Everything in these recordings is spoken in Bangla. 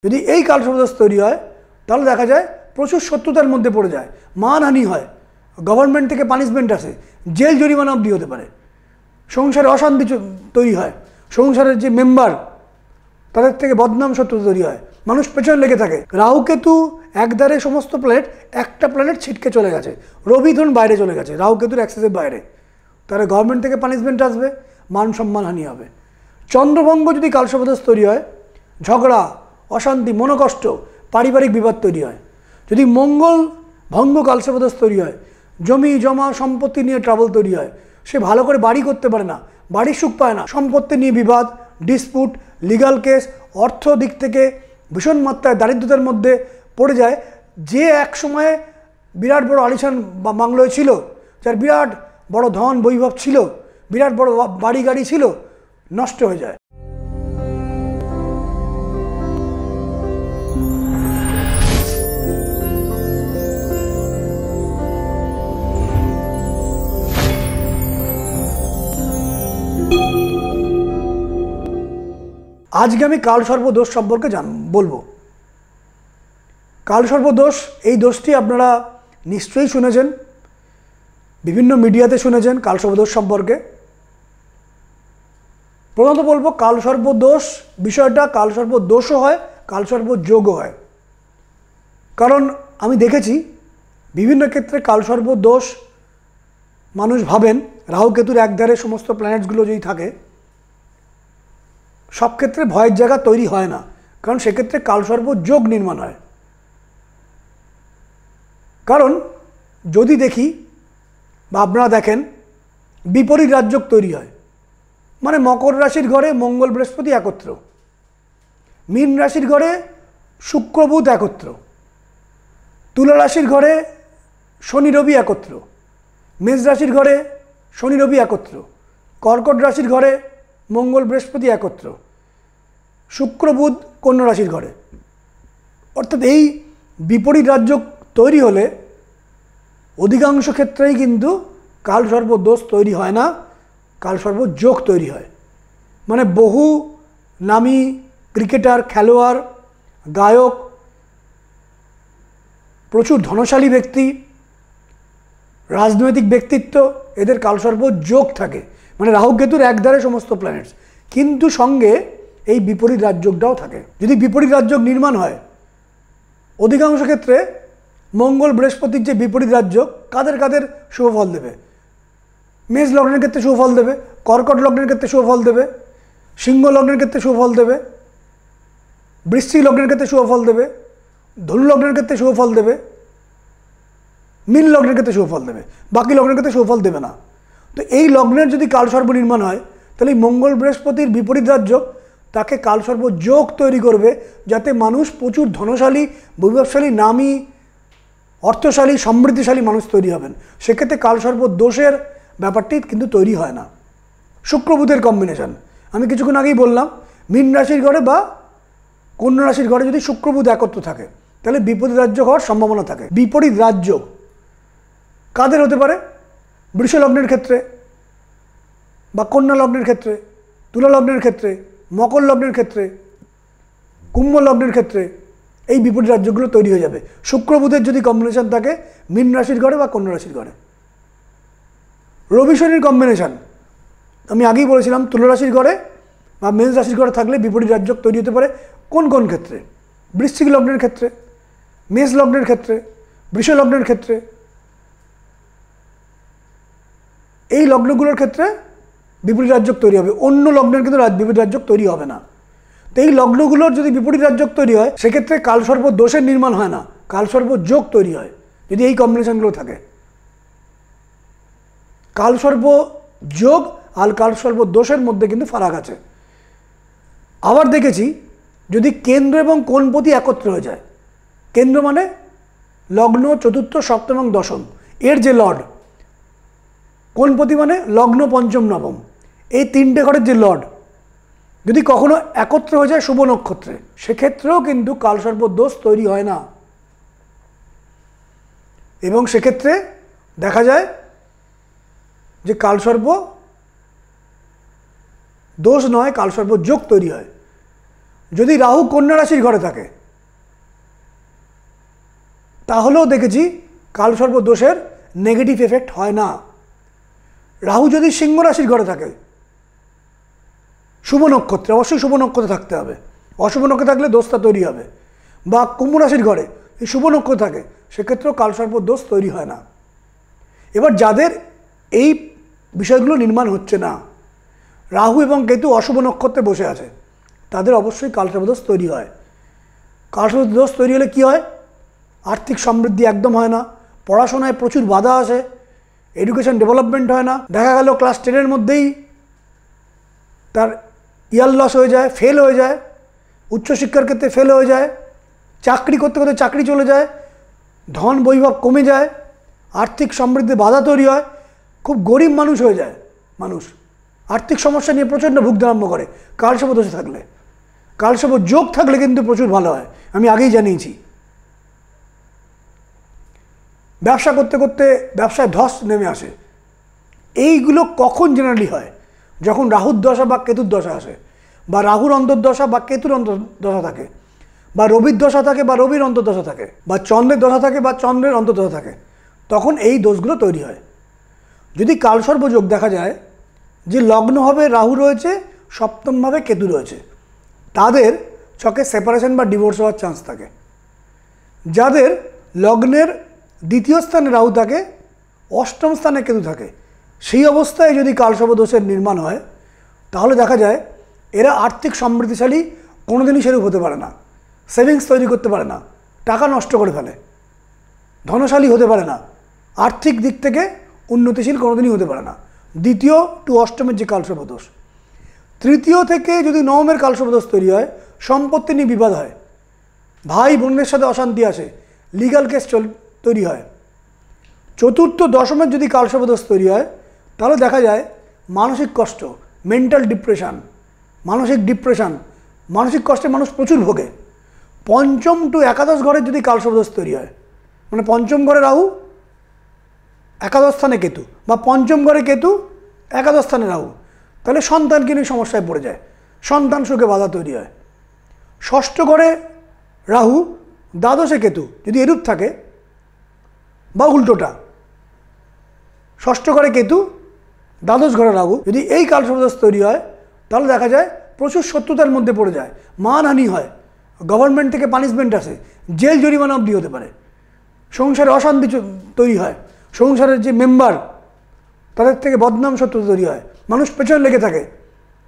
যদি এই কালসর্পদোষ তৈরি হয় তাহলে দেখা যায় প্রচুর শত্রুতার মধ্যে পড়ে যায়, মানহানি হয়, গভর্নমেন্ট থেকে পানিশমেন্ট আসে, জেল জরিমানা অবধি হতে পারে, সংসারে অশান্তি তৈরি হয়, সংসারের যে মেম্বার তাদের থেকে বদনাম শত্রুতা তৈরি হয়, মানুষ পেছনে লেগে থাকে। রাহু কেতু একধারে সমস্ত প্ল্যানেট, একটা প্ল্যানেট ছিটকে চলে গেছে, রবি ধরুন বাইরে চলে গেছে, রাহু কেতুর অ্যাক্সেসের বাইরে, তাহলে গভর্নমেন্ট থেকে পানিশমেন্ট আসবে, মান সম্মানহানি হবে। চন্দ্রভঙ্গ যদি কালসর্পদোষ তৈরি হয়, ঝগড়া, অশান্তি, মনোকষ্ট, পারিবারিক বিবাদ তৈরি হয়। যদি মঙ্গল ভঙ্গ কালসর্পদোষ তৈরি হয়, জমি জমা সম্পত্তি নিয়ে ট্রাবল তৈরি হয়, সে ভালো করে বাড়ি করতে পারে না, বাড়ির সুখ পায় না, সম্পত্তি নিয়ে বিবাদ, ডিসপুট, লিগাল কেস, অর্থ দিক থেকে ভীষণ মাত্রায় দারিদ্রতার মধ্যে পড়ে যায়। যে এক সময়ে বিরাট বড় আলিশান বাংলোয় ছিল, যার বিরাট বড় ধন বৈভব ছিল, বিরাট বড় বাড়ি গাড়ি ছিল, নষ্ট হয়ে যায়। আজকে আমি কালসর্পদোষ সম্পর্কে বলবো। কালসর্পদোষ, এই দোষটি আপনারা নিশ্চয়ই শুনেছেন, বিভিন্ন মিডিয়াতে শুনেছেন কালসর্পদোষ সম্পর্কে। প্রথমত বলবো কালসর্পদোষ বিষয়টা, কালসর্পদোষও হয়, কালসর্পযোগও হয়। কারণ আমি দেখেছি বিভিন্ন ক্ষেত্রে কালসর্পদোষ মানুষ ভাবেন রাহু কেতুর একধারে সমস্ত প্ল্যানেটসগুলো যদি থাকে, সব ক্ষেত্রে ভয়ের জায়গা তৈরি হয় না, কারণ সেক্ষেত্রে কালসর্পযোগ নির্মাণ হয়। কারণ যদি দেখি বা আপনারা দেখেন বিপরীত রাজযোগ তৈরি হয়, মানে মকর রাশির ঘরে মঙ্গল বৃহস্পতি একত্র, মীন রাশির ঘরে শুক্র বুধ একত্র, তুলা রাশির ঘরে শনি রবি একত্র, মেষ রাশির ঘরে শনি রবি একত্র, কর্কট রাশির ঘরে মঙ্গল বৃহস্পতি একত্র, শুক্র বুধ কন্যা রাশির ঘরে। অর্থাৎ এই বিপরীত রাজযোগ তৈরি হলে অধিকাংশ ক্ষেত্রেই কিন্তু কালসর্পদোষ তৈরি হয় না, কালসর্পযোগ তৈরি হয়। মানে বহু নামী ক্রিকেটার, খেলোয়াড়, গায়ক, প্রচুর ধনশালী ব্যক্তি, রাজনৈতিক ব্যক্তিত্ব, এদের কালসর্পযোগ থাকে, মানে রাহু কেতুর একধারে সমস্ত প্ল্যানেটস, কিন্তু সঙ্গে এই বিপরীত রাজযোগটাও থাকে। যদি বিপরীত রাজযোগ নির্মাণ হয়, অধিকাংশ ক্ষেত্রে মঙ্গল বৃহস্পতির যে বিপরীত রাজযোগ কাদের কাদের শুভফল দেবে? মেষ লগ্নের ক্ষেত্রে শুভফল দেবে, কর্কট লগ্নের ক্ষেত্রে শুভফল দেবে, সিংহ লগ্নের ক্ষেত্রে শুভফল দেবে, বৃশ্চিক লগ্নের ক্ষেত্রে শুভফল দেবে, ধনু লগ্নের ক্ষেত্রে শুভফল দেবে, মীন লগ্নের ক্ষেত্রে শুভফল দেবে, বাকি লগ্নের ক্ষেত্রে শুভফল দেবে না। তো এই লগ্নের যদি কালসর্প নির্মাণ হয়, তাহলে এই মঙ্গল বৃহস্পতির বিপরীত রাজযোগ তাকে কালসর্পযোগ তৈরি করবে, যাতে মানুষ প্রচুর ধনশালী, বৈভবশালী, নামী, অর্থশালী, সমৃদ্ধিশালী মানুষ তৈরি হবেন। সেক্ষেত্রে কালসর্পদোষের ব্যাপারটি কিন্তু তৈরি হয় না। শুক্র বুধের কম্বিনেশন আমি কিছুক্ষণ আগেই বললাম, মীন রাশির ঘরে বা কন্যা রাশির ঘরে যদি শুক্র বুধ একত্র থাকে, তাহলে বিপরীত রাজযোগ হওয়ার সম্ভাবনা থাকে। বিপরীত রাজযোগ কাদের হতে পারে? বৃষ লগ্নের ক্ষেত্রে বা কন্যা লগ্নের ক্ষেত্রে, তুলা লগ্নের ক্ষেত্রে, মকর লগ্নের ক্ষেত্রে, কুম্ভ লগ্নের ক্ষেত্রে এই বিপরীত রাজ্যগুলো তৈরি হয়ে যাবে শুক্র বুধের যদি কম্বিনেশন থাকে মীন রাশির ঘরে বা কন্যা রাশির ঘরে। রবি শনির কম্বিনেশন আমি আগেই বলেছিলাম, তুলা রাশির ঘরে বা মেষ রাশির ঘরে থাকলে বিপরীত রাজযোগ তৈরি হতে পারে। কোন কোন ক্ষেত্রে? বৃশ্চিক লগ্নের ক্ষেত্রে, মেষ লগ্নের ক্ষেত্রে, বৃষ লগ্নের ক্ষেত্রে, এই লগ্নগুলোর ক্ষেত্রে বিপরীত রাজযোগ তৈরি হবে। অন্য লগ্নের কিন্তু বিপরীত রাজযোগ তৈরি হবে না। তো এই লগ্নগুলোর যদি বিপরীত রাজযোগ তৈরি হয়, সেক্ষেত্রে কালসর্পদোষের নির্মাণ হয় না, কালসর্পযোগ তৈরি হয় যদি এই কম্বিনেশনগুলো থাকে। কালসর্পযোগ আর কালসর্পদোষের মধ্যে কিন্তু ফারাক আছে। আবার দেখেছি যদি কেন্দ্র এবং কোণপতি একত্র হয়ে যায়, কেন্দ্র মানে লগ্ন, চতুর্থ, সপ্তম এবং দশম, এর যে লর্ড, কোণপতি মানে লগ্ন, পঞ্চম, নবম, এই তিনটে ঘরের যে লর্ড যদি কখনো একত্র হয়ে যায় শুভ নক্ষত্রে, সেক্ষেত্রেও কিন্তু কালসর্পদোষ তৈরি হয় না। এবং সেক্ষেত্রে দেখা যায় যে কালসর্প দোষ নয়, কালসর্পযোগ তৈরি হয়। যদি রাহু কন্যা রাশির ঘরে থাকে তাহলেও দেখেছি কালসর্প দোষের নেগেটিভ এফেক্ট হয় না। রাহু যদি সিংহ রাশির ঘরে থাকে, শুভ নক্ষত্রে, অবশ্যই শুভ নক্ষত্রে থাকতে হবে, অশুভ নক্ষত্রে থাকলে দোষটা তৈরি হবে, বা কুম্ভ রাশির ঘরে এই শুভ নক্ষত্র থাকে, সেক্ষেত্রেও কালসর্প দোষ তৈরি হয় না। এবার যাদের এই বিষয়গুলো নির্মাণ হচ্ছে না, রাহু এবং কেতু অশুভ নক্ষত্রে বসে আছে, তাদের অবশ্যই কালসর্প দোষ তৈরি হয়। কালসর্প দোষ তৈরি হলে কী হয়? আর্থিক সমৃদ্ধি একদম হয় না, পড়াশোনায় প্রচুর বাধা আসে, এডুকেশন ডেভেলপমেন্ট হয় না, দেখা গেল ক্লাস 10-এর মধ্যেই তার ইয়ার লস হয়ে যায়, ফেল হয়ে যায়, উচ্চশিক্ষার ক্ষেত্রে ফেল হয়ে যায়, চাকরি করতে করতে চাকরি চলে যায়, ধন বৈভব কমে যায়, আর্থিক সমৃদ্ধি বাধা তৈরি হয়, খুব গরিব মানুষ হয়ে যায়, মানুষ আর্থিক সমস্যা নিয়ে প্রচণ্ড ভুগতে আরম্ভ করে কালসর্প দোষে থাকলে। কালসর্প যোগ থাকলে কিন্তু প্রচুর ভালো হয়, আমি আগেই জানিয়েছি। ব্যবসা করতে করতে ব্যবসায় ধস নেমে আসে, এইগুলো কখন জেনারেলি হয়? যখন রাহুর দশা বা কেতুর দশা আসে, বা রাহুর অন্তর্দশা বা কেতুর অন্তর্দশা থাকে, বা রবির দশা থাকে বা রবির অন্তর্দশা থাকে, বা চন্দ্রের দশা থাকে বা চন্দ্রের অন্তর্দশা থাকে, তখন এই দোষগুলো তৈরি হয়। যদি কালসর্প যোগ দেখা যায় যে লগ্নভাবে রাহু রয়েছে, সপ্তমভাবে কেতু রয়েছে, তাদের ছকে সেপারেশন বা ডিভোর্স হওয়ার চান্স থাকে। যাদের লগ্নের দ্বিতীয় স্থানে রাহু থাকে, অষ্টম স্থানে কেতু থাকে, সেই অবস্থায় যদি কালসর্প দোষের নির্মাণ হয়, তাহলে দেখা যায় এরা আর্থিক সমৃদ্ধিশালী কোনোদিনই সেরূপ হতে পারে না, সেভিংস তৈরি করতে পারে না, টাকা নষ্ট করে ফেলে, ধনশালী হতে পারে না, আর্থিক দিক থেকে উন্নতিশীল কোনোদিনই হতে পারে না। দ্বিতীয় টু অষ্টমের যে কালসর্প দোষ। তৃতীয় থেকে যদি নবমের কালসর্প দোষ তৈরি হয়, সম্পত্তি নিয়ে বিবাদ হয়, ভাই বোনদের সাথে অশান্তি আসে, লিগাল কেস তৈরি হয়। চতুর্থ দশমের যদি কালসর্প দোষ তৈরি হয়, তাহলে দেখা যায় মানসিক কষ্ট, মেন্টাল ডিপ্রেশন, মানসিক ডিপ্রেশন, মানসিক কষ্টে মানুষ প্রচুর ভোগে। পঞ্চম টু একাদশ ঘরের যদি কালসর্প দোষ তৈরি হয়, মানে পঞ্চম ঘরে রাহু, একাদশ স্থানে কেতু, বা পঞ্চম ঘরে কেতু, একাদশ স্থানে রাহু, তাহলে সন্তানকে নিয়ে সমস্যায় পড়ে যায়, সন্তান সুখে বাধা তৈরি হয়। ষষ্ঠ ঘরে রাহু, দ্বাদশে কেতু যদি এরূপ থাকে, বা উল্টোটা, ষষ্ঠ ঘরে কেতু, দ্বাদশ ঘরে রাহু, যদি এই কালসর্প দোষ তৈরি হয়, তাহলে দেখা যায় প্রচুর শত্রুতার মধ্যে পড়ে যায়, মানহানি হয়, গভর্নমেন্ট থেকে পানিশমেন্ট আসে, জেল জরিমানা অবধি হতে পারে, সংসারে অশান্তি তৈরি হয়, সংসারের যে মেম্বার তাদের থেকে বদনাম শত্রুতা তৈরি হয়, মানুষ পেছনে লেগে থাকে,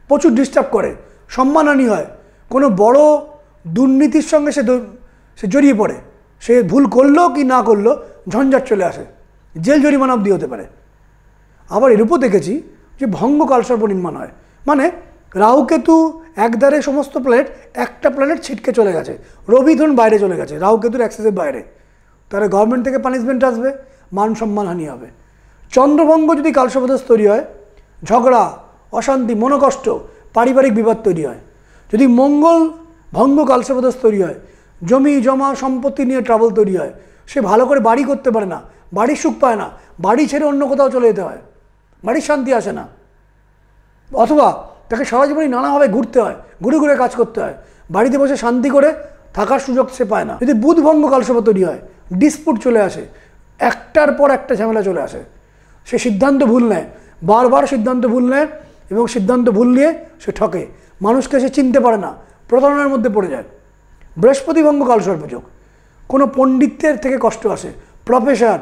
প্রচুর ডিস্টার্ব করে, সম্মানহানি হয়, কোনো বড় দুর্নীতির সঙ্গে সে জড়িয়ে পড়ে, সে ভুল করলো কি না করলো ঝঞ্ঝাট চলে আসে, জেল জরিমানা অবধি হতে পারে। আবার এর উপর দেখেছি যে ভঙ্গ কালসর্প নির্মাণ হয়, মানে রাহুকেতু একধারে সমস্ত প্ল্যানেট, একটা প্ল্যানেট ছিটকে চলে গেছে, রবি ধরুন বাইরে চলে গেছে, রাহুকেতুর অ্যাক্সেসের বাইরে, তাহলে গভর্নমেন্ট থেকে পানিশমেন্ট আসবে, মান সম্মানহানি হবে। চন্দ্রভঙ্গ যদি কালসর্প দোষ তৈরি হয়, ঝগড়া, অশান্তি, মনোকষ্ট, পারিবারিক বিবাদ তৈরি হয়। যদি মঙ্গল ভঙ্গ কালসর্প দোষ তৈরি হয়, জমি জমা সম্পত্তি নিয়ে ট্রাবল তৈরি হয়, সে ভালো করে বাড়ি করতে পারে না, বাড়ির সুখ পায় না, বাড়ি ছেড়ে অন্য কোথাও চলে যেতে হয়, বাড়ির শান্তি আসে না, অথবা তাকে সারা জীবনই নানাভাবে ঘুরতে হয়, ঘুরে ঘুরে কাজ করতে হয়, বাড়িতে বসে শান্তি করে থাকার সুযোগ সে পায় না। যদি বুধ ভঙ্গ কালসর্প তৈরি হয়, ডিসপুট চলে আসে, একটার পর একটা ঝামেলা চলে আসে, সে সিদ্ধান্ত ভুল নেয়, বারবার সিদ্ধান্ত ভুল নেয়, এবং সিদ্ধান্ত ভুল নিয়ে সে ঠকে, মানুষকে সে চিনতে পারে না, প্রতারণার মধ্যে পড়ে যায়। বৃহস্পতি ভঙ্গ কালসর্প যোগ, কোনো পণ্ডিতের থেকে কষ্ট আসে, প্রফেসর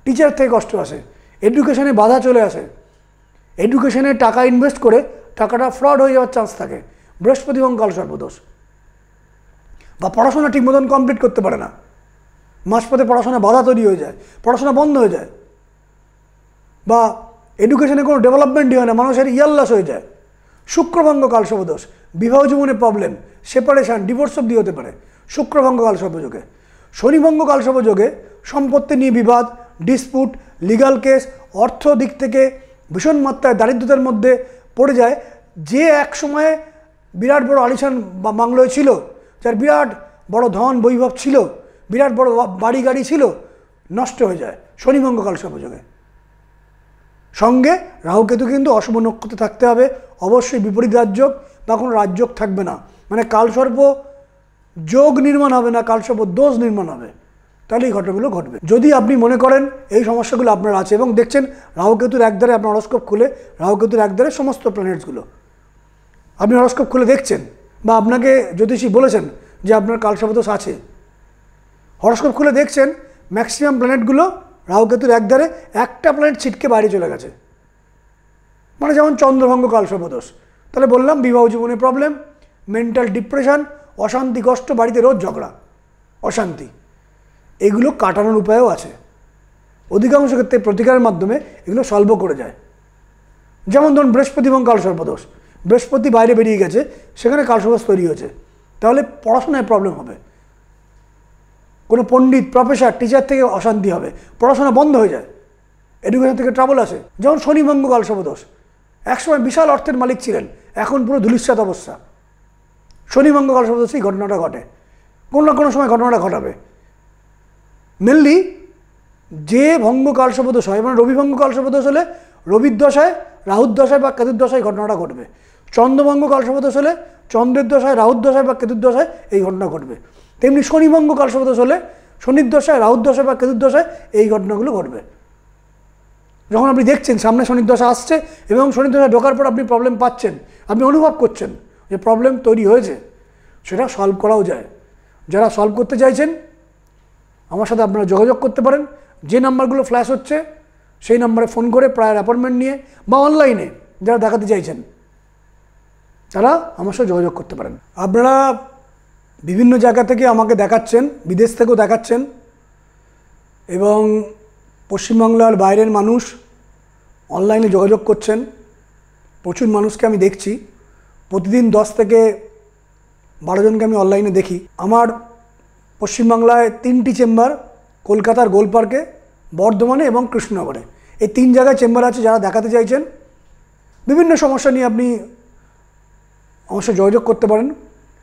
টিচার থেকে কষ্ট আসে, এডুকেশনে বাধা চলে আসে, এডুকেশনে টাকা ইনভেস্ট করে টাকাটা ফ্রড হয়ে যাওয়ার চান্স থাকে, বৃহস্পতি ভঙ্গ কালসর্প দোষ। বা পড়াশোনা ঠিক মতন কমপ্লিট করতে পারে না, মাঝপথে পড়াশোনা বাধা তৈরি হয়ে যায়, পড়াশোনা বন্ধ হয়ে যায়, বা এডুকেশনে কোনো ডেভেলপমেন্টই হয় না, মানুষের ইয়াল্লাস হয়ে যায়। শুক্রভঙ্গ কালসর্প দোষ, বিবাহ জীবনে প্রবলেম, সেপারেশন, ডিভোর্স অবধি হতে পারে শুক্রভঙ্গ কালসর্প যোগে। শনিভঙ্গ কালসর্প যোগে সম্পত্তি নিয়ে বিবাদ, ডিসপুট, লিগাল কেস, অর্থ দিক থেকে ভীষণ মাত্রায় দারিদ্রতার মধ্যে পড়ে যায়। যে এক সময়ে বিরাট বড় আলিশান বা বাংলোয় ছিল, যার বিরাট বড় ধন বৈভব ছিল, বিরাট বড় বাড়ি গাড়ি ছিল, নষ্ট হয়ে যায় শনিভঙ্গ কালসর্প যোগে। সঙ্গে রাহুকেতু কিন্তু অশুভ নক্ষত্রে থাকতে হবে, অবশ্যই বিপরীত রাজযোগ বা কোনো রাজযোগ থাকবে না। মানে কালসর্প যোগ নির্মাণ হবে না, কালসর্প দোষ নির্মাণ হবে, তাহলে এই ঘটনাগুলো ঘটবে। যদি আপনি মনে করেন এই সমস্যাগুলো আপনার আছে এবং দেখছেন রাহুকেতুর একধারে আপনার হরস্কোপ খুলে রাহুকেতুর একধারে সমস্ত প্ল্যানেটসগুলো আপনি হরস্কোপ খুলে দেখছেন, বা আপনাকে জ্যোতিষী বলেছেন যে আপনার কালসর্প দোষ আছে, হরস্কোপ খুলে দেখছেন ম্যাক্সিমাম প্ল্যানেটগুলো রাহুকেতুর একধারে একটা প্ল্যানেট ছিটকে বাইরে চলে গেছে, মানে যেমন চন্দ্রভঙ্গ কালসর্প দোষ, তাহলে বললাম বিবাহ জীবনে প্রবলেম, মেন্টাল ডিপ্রেশন, অশান্তি, কষ্ট, বাড়িতে রোজ ঝগড়া, অশান্তি, এগুলো কাটানোর উপায়ও আছে। অধিকাংশ ক্ষেত্রে প্রতিকারের মাধ্যমে এগুলো সলভও করে যায়। যেমন ধরুন বৃহস্পতি এবং কালসর্প দোষ, বৃহস্পতি বাইরে বেরিয়ে গেছে, সেখানে কালসর্প দোষ তৈরি হয়েছে, তাহলে পড়াশোনায় প্রবলেম হবে, কোনো পণ্ডিত, প্রফেসর, টিচার থেকে অশান্তি হবে, পড়াশোনা বন্ধ হয়ে যায়, এডুকেশন থেকে ট্রাবল আসে। যেমন শনিভঙ্গ কালসর্প দোষ, একসময় বিশাল অর্থের মালিক ছিলেন, এখন পুরো ধূলিসাৎ অবস্থা, শনিভঙ্গ কালসর্প দোষ এই ঘটনাটা ঘটে, কোনো না কোনো সময় ঘটনাটা ঘটাবে। মেনলি যে ভঙ্গ কালসর্প দোষ হয়, মানে রবিভঙ্গ কালসর্প দোষ হলে রবির দশায়, রাহুর দশায় বা কেতুর দশায় ঘটনাটা ঘটবে। চন্দ্রভঙ্গ কালসর্প দোষ হলে চন্দ্রের দশায়, রাহুর দশায় বা কেতুর দশায় এই ঘটনা ঘটবে। তেমনি শনিভঙ্গ কালসর্প দোষ হলে শনির দশায়, রাহুর দশায় বা কেতুর দশায় এই ঘটনাগুলো ঘটবে। যখন আপনি দেখছেন সামনে শনির দশা আসছে এবং শনির দশায় ঢোকার পর আপনি প্রবলেম পাচ্ছেন, আপনি অনুভব করছেন যে প্রবলেম তৈরি হয়েছে, সেটা সলভ করাও যায়। যারা সলভ করতে চাইছেন আমার সাথে আপনারা যোগাযোগ করতে পারেন, যে নাম্বারগুলো ফ্ল্যাশ হচ্ছে সেই নাম্বারে ফোন করে প্রায়র অ্যাপয়েন্টমেন্ট নিয়ে বা অনলাইনে যারা দেখাতে চাইছেন তারা আমার সাথে যোগাযোগ করতে পারেন। আপনারা বিভিন্ন জায়গা থেকে আমাকে দেখাচ্ছেন, বিদেশ থেকেও দেখাচ্ছেন, এবং পশ্চিমবাংলার বাইরের মানুষ অনলাইনে যোগাযোগ করছেন, প্রচুর মানুষকে আমি দেখছি, প্রতিদিন 10 থেকে 12 জনকে আমি অনলাইনে দেখি। আমার পশ্চিমবাংলায় 3টি চেম্বার, কলকাতার গোলপার্কে, বর্ধমানে এবং কৃষ্ণনগরে, এই 3 জায়গায় চেম্বার আছে। যারা দেখাতে চাইছেন বিভিন্ন সমস্যা নিয়ে আপনি আমার সাথে যোগাযোগ করতে পারেন,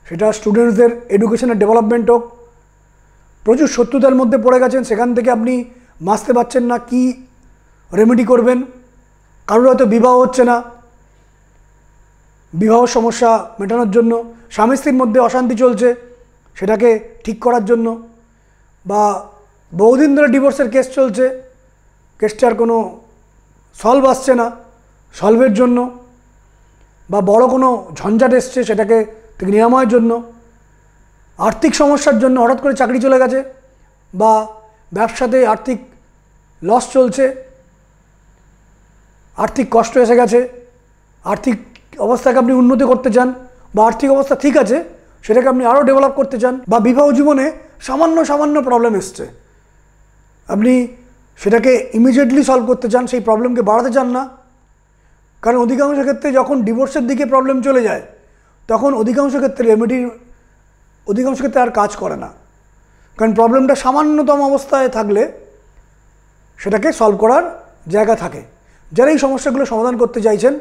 সেটা স্টুডেন্টসদের এডুকেশনের ডেভেলপমেন্ট হোক, প্রচুর শত্রুতার মধ্যে পড়ে গেছেন, সেখান থেকে আপনি বাঁচতে পারছেন না, কি রেমেডি করবেন, কারোর হয়তো বিবাহ হচ্ছে না, বিবাহ সমস্যা মেটানোর জন্য, স্বামী স্ত্রীর মধ্যে অশান্তি চলছে, সেটাকে ঠিক করার জন্য, বা বহুদিন ধরে ডিভোর্সের কেস চলছে, কেসটার কোনো সলভ আসছে না, সলভের জন্য, বা বড় কোনো ঝঞ্ঝাট এসছে সেটাকে থেকে নিরাময়ের জন্য, আর্থিক সমস্যার জন্য হঠাৎ করে চাকরি চলে গেছে, বা ব্যবসাতে আর্থিক লস চলছে, আর্থিক কষ্ট এসে গেছে, আর্থিক অবস্থাকে আপনি উন্নতি করতে চান, বা আর্থিক অবস্থা ঠিক আছে সেটাকে আপনি আরও ডেভেলপ করতে চান, বা বিবাহ জীবনে সামান্য সামান্য প্রবলেম এসছে, আপনি সেটাকে ইমিডিয়েটলি সলভ করতে চান, সেই প্রবলেমকে বাড়াতে চান না। কারণ অধিকাংশ ক্ষেত্রে যখন ডিভোর্সের দিকে প্রবলেম চলে যায় তখন অধিকাংশ ক্ষেত্রে আর কাজ করে না, কারণ প্রবলেমটা সামান্যতম অবস্থায় থাকলে সেটাকে সলভ করার জায়গা থাকে। যারা এই সমস্যাগুলো সমাধান করতে চাইছেন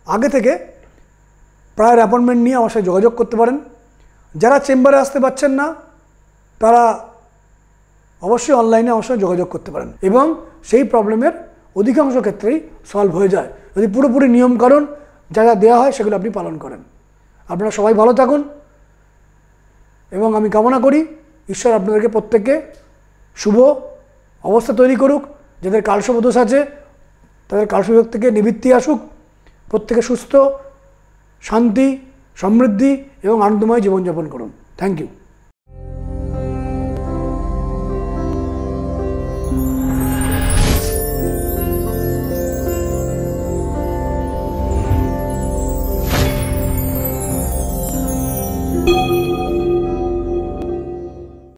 আগে থেকে প্রায়র অ্যাপয়েন্টমেন্ট নিয়ে আমার সাথে যোগাযোগ করতে পারেন। যারা চেম্বারে আসতে পারছেন না তারা অবশ্যই অনলাইনে আমার সাথে যোগাযোগ করতে পারেন, এবং সেই প্রবলেমের অধিকাংশ ক্ষেত্রেই সলভ হয়ে যায় যদি পুরোপুরি নিয়মকানুন যা যা দেওয়া হয় সেগুলো আপনি পালন করেন। আপনারা সবাই ভালো থাকুন, এবং আমি কামনা করি ঈশ্বর আপনাদেরকে প্রত্যেককে শুভ অবস্থা তৈরি করুক। যাদের কালসর্প দোষ আছে তাদের কালসর্প থেকে নিবৃত্তি আসুক, প্রত্যেকে সুস্থ, শান্তি, সমৃদ্ধি এবং আনন্দময় জীবনযাপন করুন। Thank you.